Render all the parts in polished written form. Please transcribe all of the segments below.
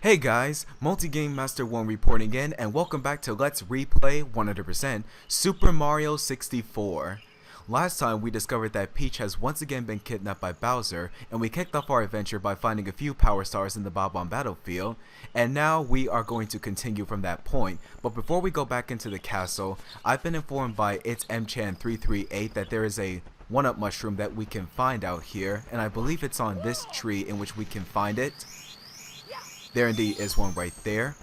Hey guys, Multi-Game Master 1 reporting in, and welcome back to Let's Replay 100% Super Mario 64. Last time we discovered that Peach has once again been kidnapped by Bowser, and we kicked off our adventure by finding a few power stars in the Bob-omb battlefield, and now we are going to continue from that point. But before we go back into the castle, I've been informed by It's MChan338 that there is a 1-up mushroom that we can find out here, and I believe it's on this tree in which we can find it. There indeed is one right there.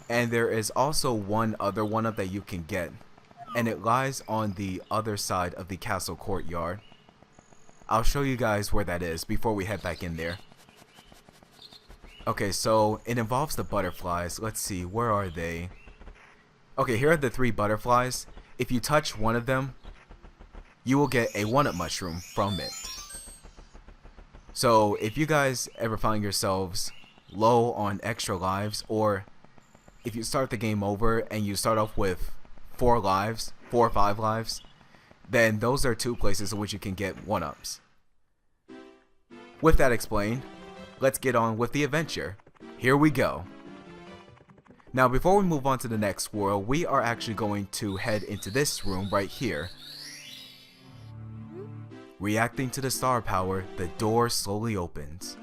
And there is also one other 1-up that you can get, and it lies on the other side of the castle courtyard. I'll show you guys where that is before we head back in there. Okay, so it involves the butterflies. Let's see, where are they? Okay, here are the 3 butterflies. If you touch one of them, you will get a 1-up mushroom from it. So if you guys ever find yourselves low on extra lives, or if you start the game over and you start off with 4 or 5 lives, then those are 2 places in which you can get 1-ups. With that explained, let's get on with the adventure. Here we go. Now before we move on to the next world, we are actually going to head into this room right here. Reacting to the star power, the door slowly opens.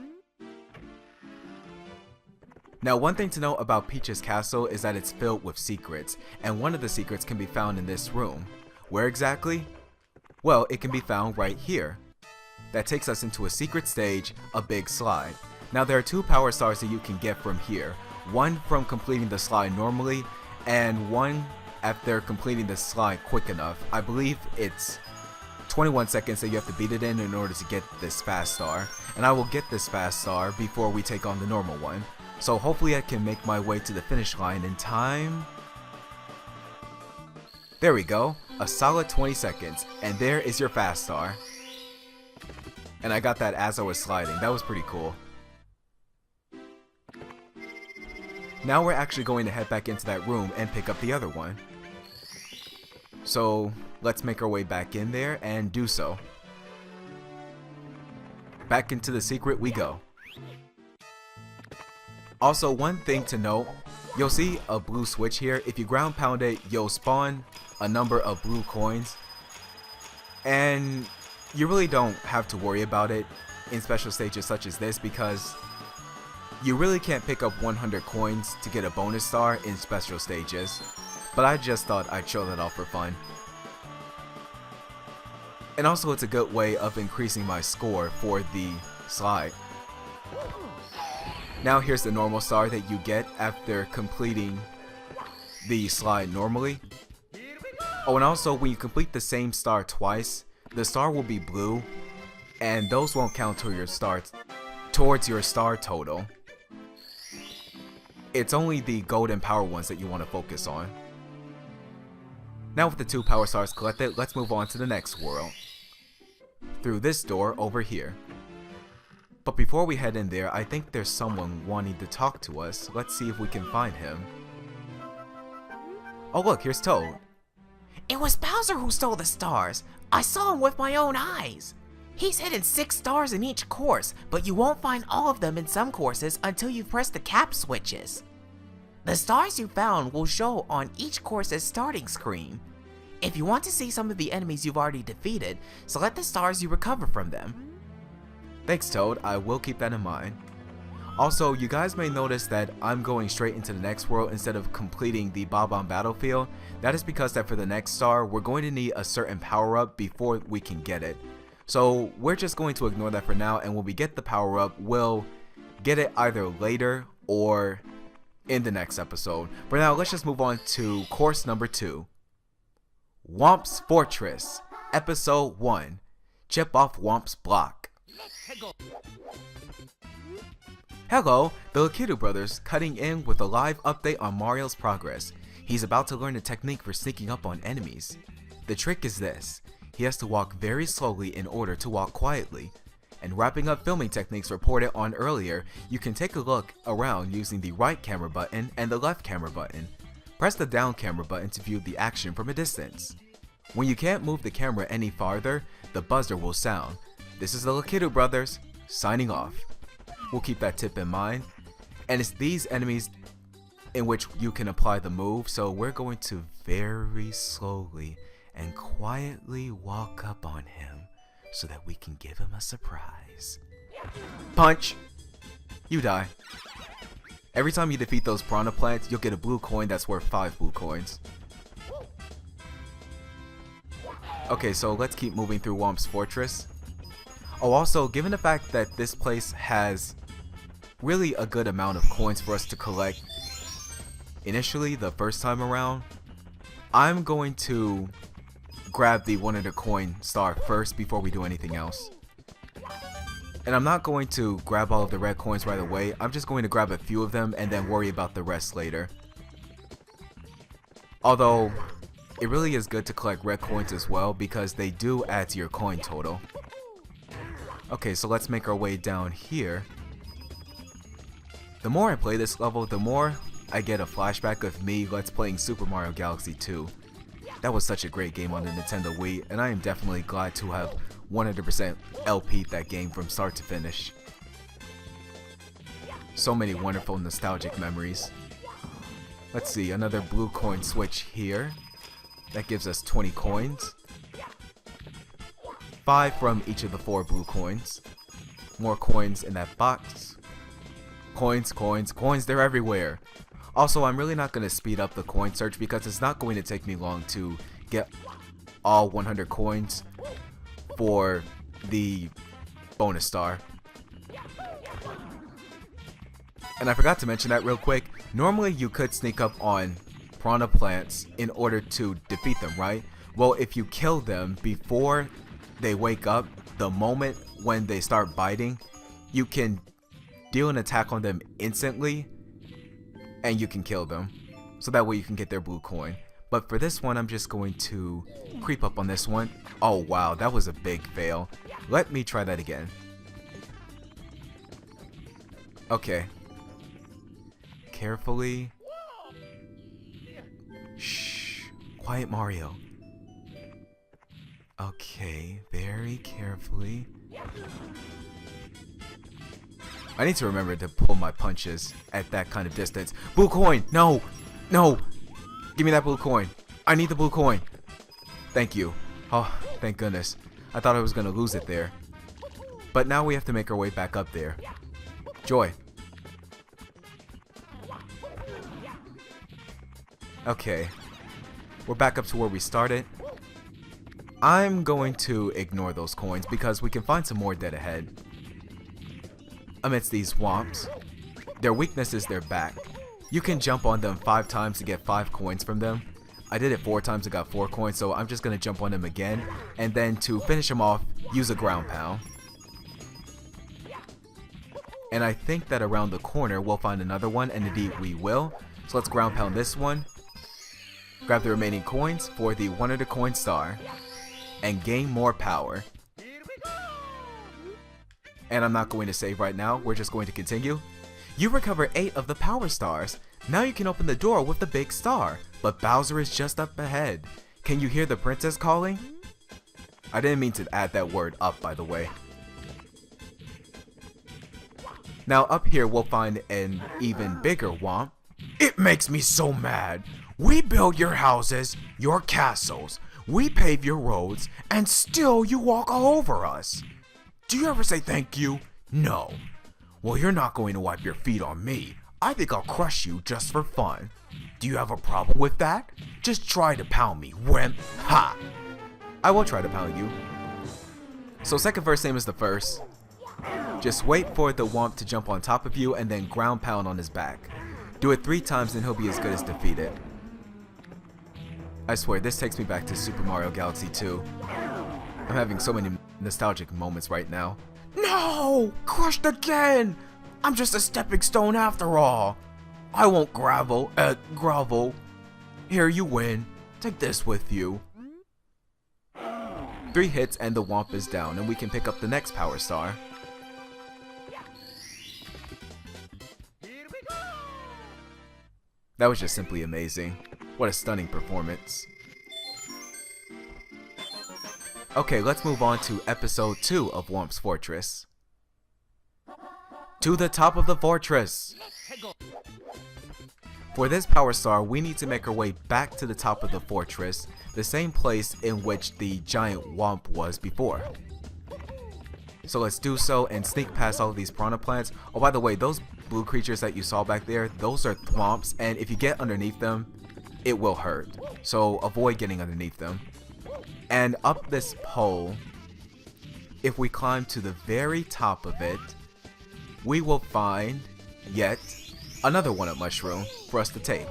Now one thing to note about Peach's castle is that it's filled with secrets, and one of the secrets can be found in this room. Where exactly? Well, it can be found right here. That takes us into a secret stage, a big slide. Now there are 2 power stars that you can get from here. One from completing the slide normally, and one after completing the slide quick enough. I believe it's 21 seconds that you have to beat it in order to get this fast star, and I will get this fast star before we take on the normal one. So hopefully I can make my way to the finish line in time. There we go, a solid 20 seconds, and there is your fast star. And I got that as I was sliding. That was pretty cool. Now we're actually going to head back into that room and pick up the other one. So let's make our way back in there and do so. Back into the secret we go. Also, one thing to note, you'll see a blue switch here. If you ground pound it, you'll spawn a number of blue coins, and you really don't have to worry about it in special stages such as this, because you really can't pick up 100 coins to get a bonus star in special stages. But I just thought I'd show that off for fun. And also it's a good way of increasing my score for the slide. Now here's the normal star that you get after completing the slide normally. Oh, and also when you complete the same star twice, the star will be blue, and those won't count to your towards your star total. It's only the golden power ones that you want to focus on. Now with the 2 power stars collected, let's move on to the next world. Through this door over here. But before we head in there, I think there's someone wanting to talk to us. Let's see if we can find him. Oh look, here's Toad. It was Bowser who stole the stars. I saw him with my own eyes. He's hidden 6 stars in each course, but you won't find all of them in some courses until you press the cap switches. The stars you found will show on each course's starting screen. If you want to see some of the enemies you've already defeated, select the stars you recover from them. Thanks Toad, I will keep that in mind. Also, you guys may notice that I'm going straight into the next world instead of completing the Bob-omb battlefield. That is because that for the next star, we're going to need a certain power up before we can get it. So we're just going to ignore that for now, and when we get the power up, we'll get it either later or in the next episode. For now, let's just move on to course number 2. Whomp's Fortress, Episode 1. Chip off Whomp's block. Hello, the Lakitu brothers cutting in with a live update on Mario's progress. He's about to learn the technique for sneaking up on enemies. The trick is this. He has to walk very slowly in order to walk quietly. And wrapping up filming techniques reported on earlier, you can take a look around using the right camera button and the left camera button. Press the down camera button to view the action from a distance. When you can't move the camera any farther, the buzzer will sound. This is the Lakitu brothers, signing off. We'll keep that tip in mind. And it's these enemies in which you can apply the move, so we're going to very slowly and quietly walk up on him so that we can give him a surprise. Punch! You die. Every time you defeat those piranha plants, you'll get a blue coin that's worth 5 blue coins. Okay, so let's keep moving through Whomp's fortress. Oh, also, given the fact that this place has really a good amount of coins for us to collect initially, the first time around, I'm going to grab the 100 coin star first before we do anything else. And I'm not going to grab all of the red coins right away. I'm just going to grab a few of them and then worry about the rest later. Although, it really is good to collect red coins as well because they do add to your coin total. Okay, so let's make our way down here. The more I play this level, the more I get a flashback of me let's playing Super Mario Galaxy 2. That was such a great game on the Nintendo Wii, and I am definitely glad to have 100% LP'd that game from start to finish. So many wonderful nostalgic memories. Let's see, another blue coin switch here. That gives us 20 coins. 5 from each of the 4 blue coins. More coins in that box. Coins, coins, coins, they're everywhere. Also, I'm really not going to speed up the coin search because it's not going to take me long to get all 100 coins for the bonus star. And I forgot to mention that real quick. Normally you could sneak up on piranha plants in order to defeat them, right? Well, if you kill them before they wake up, the moment when they start biting, you can deal an attack on them instantly and you can kill them. So that way you can get their blue coin. But for this one, I'm just going to creep up on this one. Oh wow, that was a big fail. Let me try that again. Okay. Carefully. Shh. Quiet, Mario. Okay, very carefully. I need to remember to pull my punches at that kind of distance. Blue coin! No! No! Give me that blue coin. I need the blue coin. Thank you. Oh, thank goodness. I thought I was going to lose it there. But now we have to make our way back up there. Joy. Okay. We're back up to where we started. I'm going to ignore those coins because we can find some more dead ahead. Amidst these Whomps, their weakness is their back. You can jump on them 5 times to get 5 coins from them. I did it 4 times and got 4 coins, so I'm just going to jump on them again. And then to finish them off, use a ground pound. And I think that around the corner we'll find another one, and indeed we will. So let's ground pound this one. Grab the remaining coins for the 100 coin star. And gain more power. And I'm not going to save right now, we're just going to continue. You recover 8 of the power stars. Now you can open the door with the big star, but Bowser is just up ahead. Can you hear the princess calling? I didn't mean to add that word up, by the way. Now up here we'll find an even bigger Whomp. It makes me so mad. We build your houses, your castles, we pave your roads, and still you walk all over us. Do you ever say thank you? No. Well, you're not going to wipe your feet on me. I think I'll crush you just for fun. Do you have a problem with that? Just try to pound me, wimp. Ha! I will try to pound you. So second verse, same as the first. Just wait for the Whomp to jump on top of you and then ground pound on his back. Do it 3 times and he'll be as good as defeated. I swear, this takes me back to Super Mario Galaxy 2. I'm having so many nostalgic moments right now. No! Crushed again! I'm just a stepping stone after all. I won't grovel. Here, you win. Take this with you. 3 hits and the Whomp is down, and we can pick up the next power star. That was just simply amazing. What a stunning performance. Okay, let's move on to episode 2 of Whomp's Fortress. To the top of the fortress! For this power star, we need to make our way back to the top of the fortress, the same place in which the giant Whomp was before. So let's do so and sneak past all of these piranha plants. Oh, by the way, those blue creatures that you saw back there, those are thwomps, and if you get underneath them, it will hurt. So avoid getting underneath them. And up this pole, if we climb to the very top of it, we will find yet another one-up mushroom for us to take.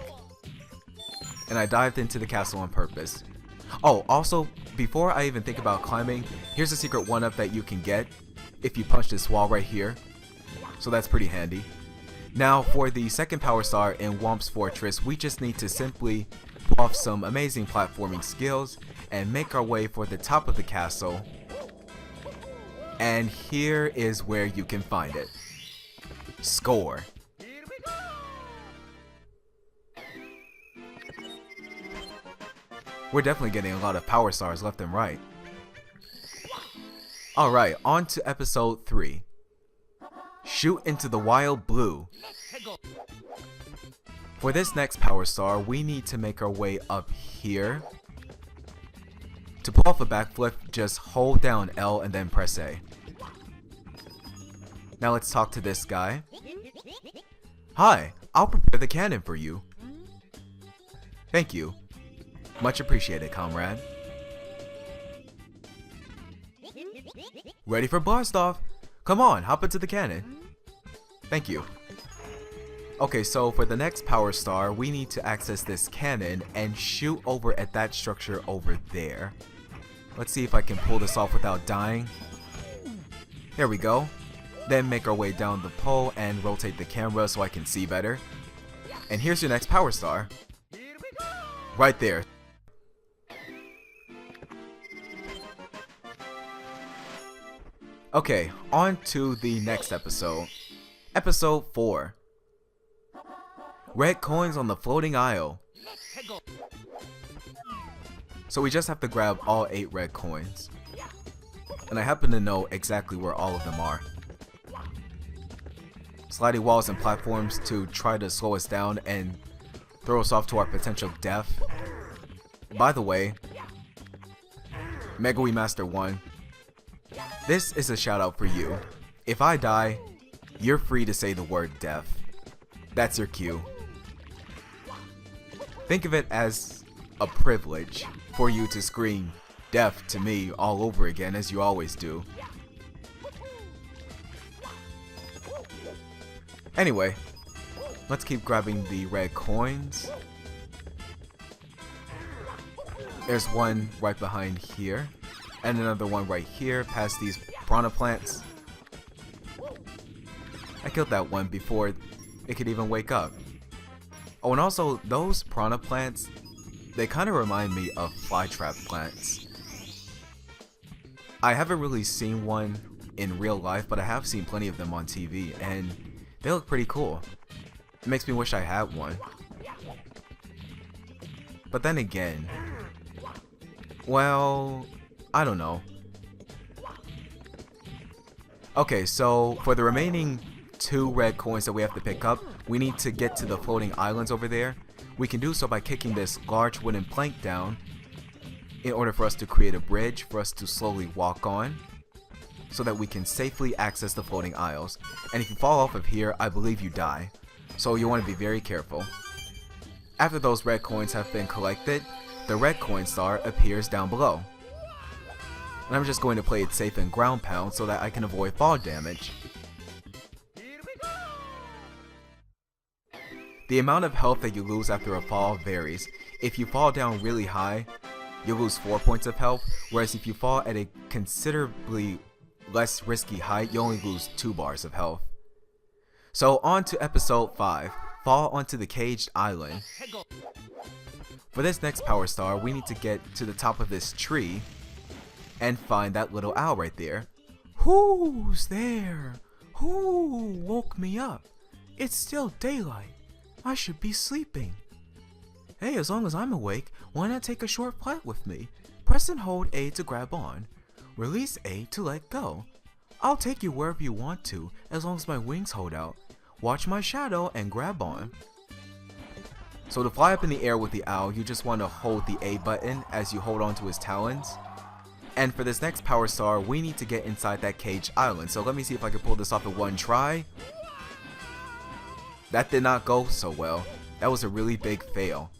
And I dived into the castle on purpose. Oh, also, before I even think about climbing, here's a secret one-up that you can get if you punch this wall right here. So that's pretty handy. Now, for the second power star in Whomp's fortress, we just need to simply pull off some amazing platforming skills and make our way for the top of the castle. And here is where you can find it. Score. We're definitely getting a lot of power stars left and right. Alright, on to episode 3. Shoot into the wild blue. For this next power star, we need to make our way up here. To pull off a backflip, just hold down L and then press A. Now let's talk to this guy. Hi, I'll prepare the cannon for you. Thank you. Much appreciated, comrade. Ready for blast off? Come on, hop into the cannon. Thank you. Okay, so for the next power star, we need to access this cannon and shoot over at that structure over there. Let's see if I can pull this off without dying. There we go. Then make our way down the pole and rotate the camera so I can see better. And here's your next power star. Right there. Okay, on to the next episode. Episode 4. Red coins on the floating isle. So we just have to grab all 8 red coins. And I happen to know exactly where all of them are. Sliding walls and platforms to try to slow us down and throw us off to our potential death. By the way, Mega Master 1, this is a shout out for you. If I die, you're free to say the word death. That's your cue. Think of it as a privilege for you to scream death to me all over again, as you always do. Anyway, let's keep grabbing the red coins. There's one right behind here, and another one right here past these piranha plants. I killed that one before it could even wake up. Oh, and also, those piranha plants, they kind of remind me of flytrap plants. I haven't really seen one in real life, but I have seen plenty of them on TV, and they look pretty cool. It makes me wish I had one. But then again, well, I don't know. Okay, so for the remaining 2 red coins that we have to pick up, we need to get to the floating islands over there. We can do so by kicking this large wooden plank down in order for us to create a bridge for us to slowly walk on, so that we can safely access the floating isles. And if you fall off of here, I believe you die. So you want to be very careful. After those red coins have been collected, the red coin star appears down below. And I'm just going to play it safe and ground pound so that I can avoid fall damage. The amount of health that you lose after a fall varies. If you fall down really high, you lose 4 points of health, whereas if you fall at a considerably less risky height, you only lose 2 bars of health. So on to episode 5, fall onto the caged island. For this next power star, we need to get to the top of this tree and find that little owl right there. Who's there? Who woke me up? It's still daylight. I should be sleeping. Hey, as long as I'm awake, why not take a short flight with me? Press and hold A to grab on. Release A to let go. I'll take you wherever you want to, as long as my wings hold out. Watch my shadow and grab on. So to fly up in the air with the owl, you just want to hold the A button as you hold on to his talons. And for this next power star, we need to get inside that cage island. So let me see if I can pull this off in one try. That did not go so well. That was a really big fail.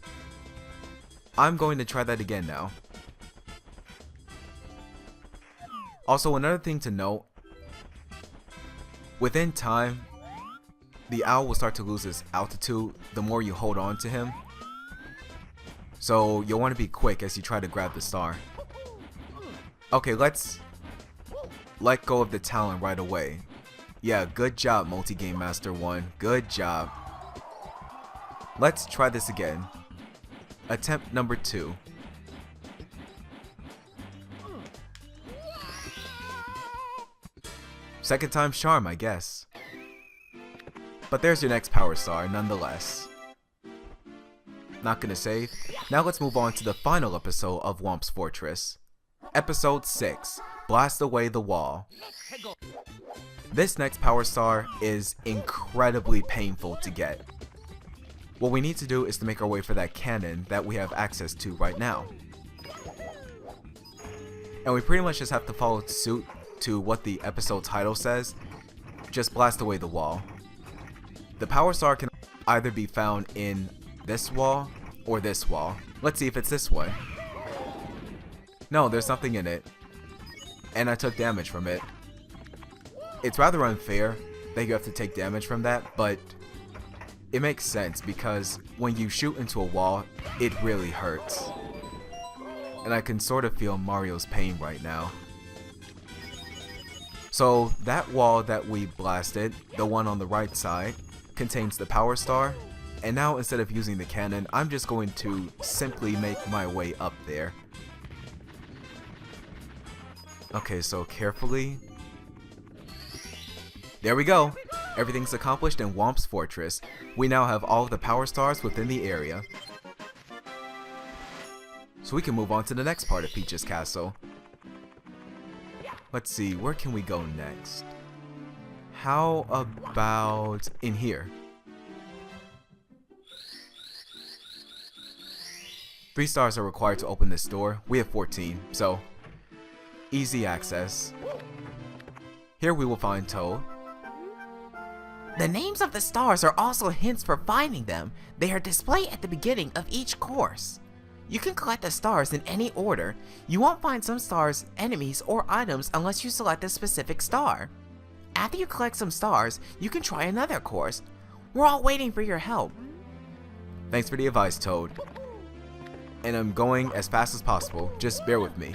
I'm going to try that again now. Also, another thing to note, within time, the owl will start to lose its altitude the more you hold on to him. So you'll want to be quick as you try to grab the star. Okay, let's let go of the talon right away. Yeah, good job, Multi-Game Master 1. Good job. Let's try this again. Attempt number 2. Second time's charm, I guess. But there's your next power star, nonetheless. Not gonna save. Now let's move on to the final episode of Whomp's Fortress. Episode 6, Blast Away the Wall. This next power star is incredibly painful to get. What we need to do is to make our way for that cannon that we have access to right now. And we pretty much just have to follow suit to what the episode title says. Just blast away the wall. The power star can either be found in this wall or this wall. Let's see if it's this one. No, there's nothing in it. And I took damage from it. It's rather unfair that you have to take damage from that, but it makes sense because when you shoot into a wall, it really hurts. And I can sort of feel Mario's pain right now. So that wall that we blasted, the one on the right side, contains the power star. And now instead of using the cannon, I'm just going to simply make my way up there. Okay, so carefully. There we go. Everything's accomplished in Whomp's Fortress. We now have all of the power stars within the area. So we can move on to the next part of Peach's castle. Let's see, where can we go next? How about in here? 3 stars are required to open this door. We have 14, so easy access. Here we will find Toad. The names of the stars are also hints for finding them. They are displayed at the beginning of each course. You can collect the stars in any order. You won't find some stars, enemies, or items unless you select a specific star. After you collect some stars, you can try another course. We're all waiting for your help. Thanks for the advice, Toad. And I'm going as fast as possible, just bear with me.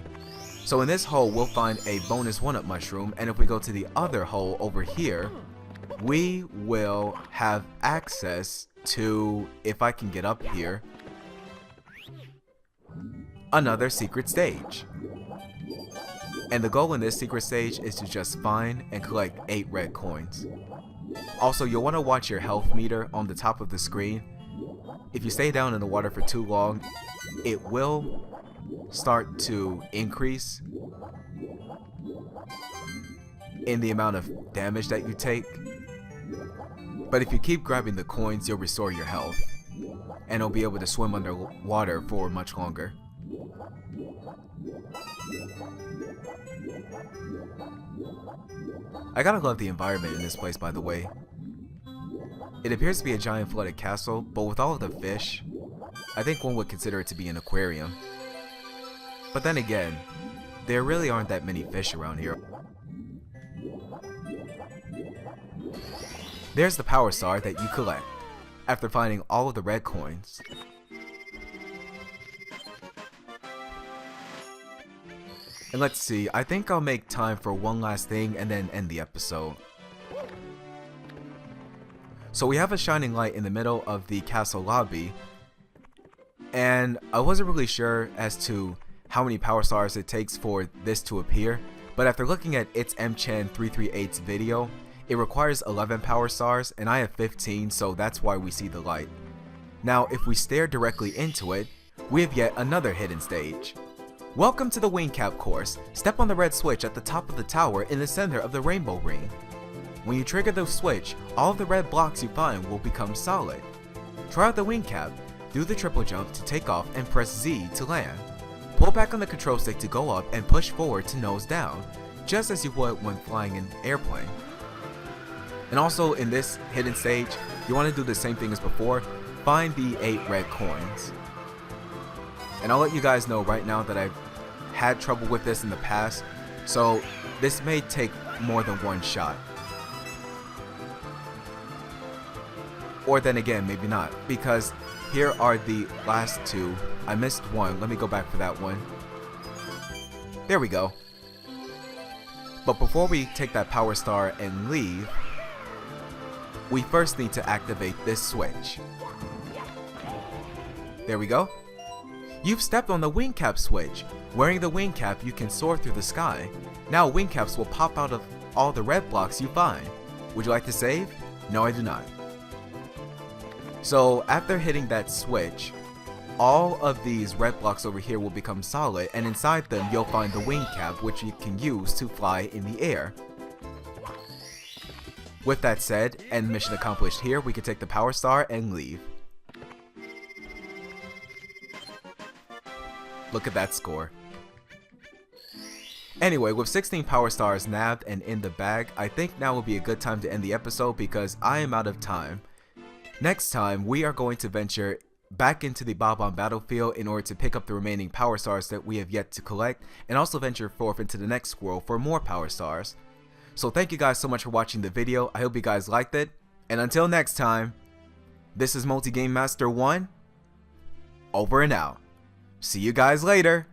So in this hole, we'll find a bonus 1-up mushroom, and if we go to the other hole over here, we will have access to, if I can get up here, another secret stage. And the goal in this secret stage is to just find and collect 8 red coins. Also, you'll want to watch your health meter on the top of the screen. If you stay down in the water for too long, it will start to increase in the amount of damage that you take. But if you keep grabbing the coins, you'll restore your health, and you'll be able to swim underwater for much longer. I gotta love the environment in this place, by the way. It appears to be a giant flooded castle, but with all of the fish, I think one would consider it to be an aquarium. But then again, there really aren't that many fish around here. There's the power star that you collect after finding all of the red coins. And let's see, I think I'll make time for one last thing and then end the episode. So we have a shining light in the middle of the castle lobby, and I wasn't really sure as to how many power stars it takes for this to appear, but after looking at its mchan338's video, it requires 11 power stars, and I have 15, so that's why we see the light. Now, if we stare directly into it, we have yet another hidden stage. Welcome to the Wing Cap course. Step on the red switch at the top of the tower in the center of the rainbow ring. When you trigger the switch, all of the red blocks you find will become solid. Try out the Wing Cap. Do the triple jump to take off and press Z to land. Pull back on the control stick to go up and push forward to nose down, just as you would when flying an airplane. And also in this hidden stage, you want to do the same thing as before, find the 8 red coins. And I'll let you guys know right now that I've had trouble with this in the past, so this may take more than one shot. Or then again, maybe not, because here are the last 2. I missed one. Let me go back for that one. There we go. But before we take that power star and leave, we first need to activate this switch. There we go. You've stepped on the wing cap switch. Wearing the wing cap, you can soar through the sky. Now wing caps will pop out of all the red blocks you find. Would you like to save? No, I do not. So after hitting that switch, all of these red blocks over here will become solid, and inside them you'll find the wing cap, which you can use to fly in the air. With that said, and mission accomplished here, we can take the power star and leave. Look at that score. Anyway, with 16 power stars nabbed and in the bag, I think now will be a good time to end the episode because I am out of time. Next time, we are going to venture back into the Bob-omb battlefield in order to pick up the remaining power stars that we have yet to collect, and also venture forth into the next squirrel for more power stars. So thank you guys so much for watching the video. I hope you guys liked it, and until next time, this is Multi Game Master 1, over and out. See you guys later.